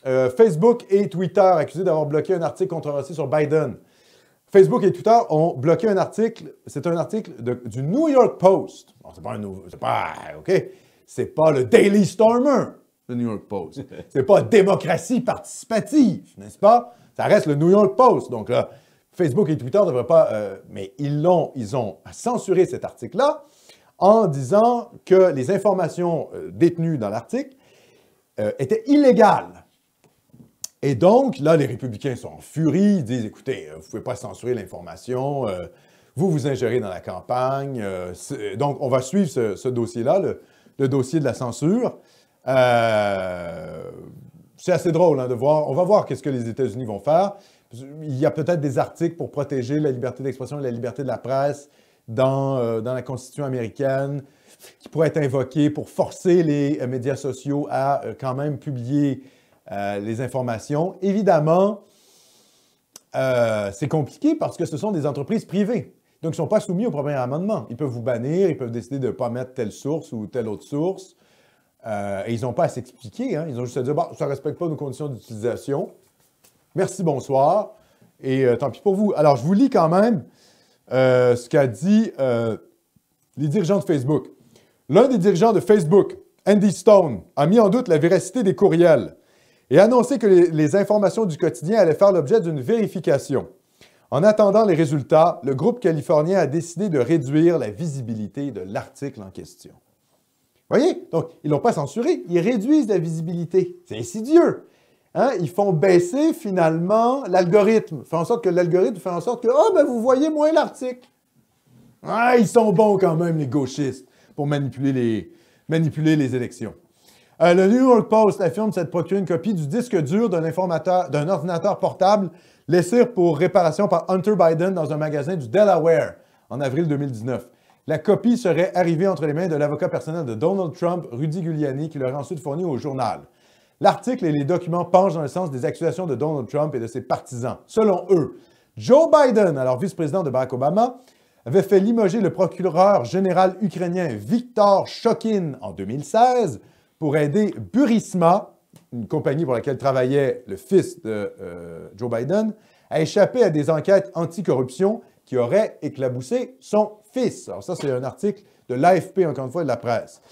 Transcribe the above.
Facebook et Twitter accusés d'avoir bloqué un article controversé sur Biden. Facebook et Twitter ont bloqué un article, c'est un article du New York Post. Bon, c'est pas le Daily Stormer, le New York Post. C'est pas démocratie participative, n'est-ce pas? Ça reste le New York Post. Donc là, Facebook et Twitter ne devraient pas... mais ils ont censuré cet article-là en disant que les informations détenues dans l'article étaient illégales. Et donc, là, les républicains sont en furie, ils disent, écoutez, vous ne pouvez pas censurer l'information, vous vous ingérez dans la campagne. Donc, on va suivre ce dossier-là, le dossier de la censure. C'est assez drôle de voir. On va voir qu'est-ce que les États-Unis vont faire. Il y a peut-être des articles pour protéger la liberté d'expression et la liberté de la presse dans la Constitution américaine qui pourraient être invoqués pour forcer les médias sociaux à quand même publier les informations. Évidemment, c'est compliqué parce que ce sont des entreprises privées. Donc, ils ne sont pas soumis au premier amendement. Ils peuvent vous bannir, ils peuvent décider de ne pas mettre telle source ou telle autre source. Et ils n'ont pas à s'expliquer. Hein. Ils ont juste à dire, bon, ça ne respecte pas nos conditions d'utilisation. Merci, bonsoir. Et tant pis pour vous. Alors, je vous lis quand même ce qu'a dit les dirigeants de Facebook. L'un des dirigeants de Facebook, Andy Stone, a mis en doute la véracité des courriels et a annoncé que les informations du quotidien allaient faire l'objet d'une vérification. En attendant les résultats, le groupe californien a décidé de réduire la visibilité de l'article en question. Vous voyez? Donc, ils ne l'ont pas censuré, ils réduisent la visibilité. C'est insidieux. Hein? Ils font baisser, finalement, l'algorithme. Ils font en sorte que l'algorithme fait en sorte que, ben, vous voyez moins l'article. Ah, ils sont bons quand même, les gauchistes, pour manipuler les élections. Le New York Post affirme s'être procuré une copie du disque dur d'un ordinateur portable laissé pour réparation par Hunter Biden dans un magasin du Delaware en avril 2019. La copie serait arrivée entre les mains de l'avocat personnel de Donald Trump, Rudy Giuliani, qui l'aurait ensuite fourni au journal. L'article et les documents penchent dans le sens des accusations de Donald Trump et de ses partisans. Selon eux, Joe Biden, alors vice-président de Barack Obama, avait fait limoger le procureur général ukrainien Viktor Shokin en 2016 pour aider Burisma, une compagnie pour laquelle travaillait le fils de Joe Biden, à échapper à des enquêtes anticorruption qui auraient éclaboussé son fils. Alors ça, c'est un article de l'AFP, encore une fois, de la presse.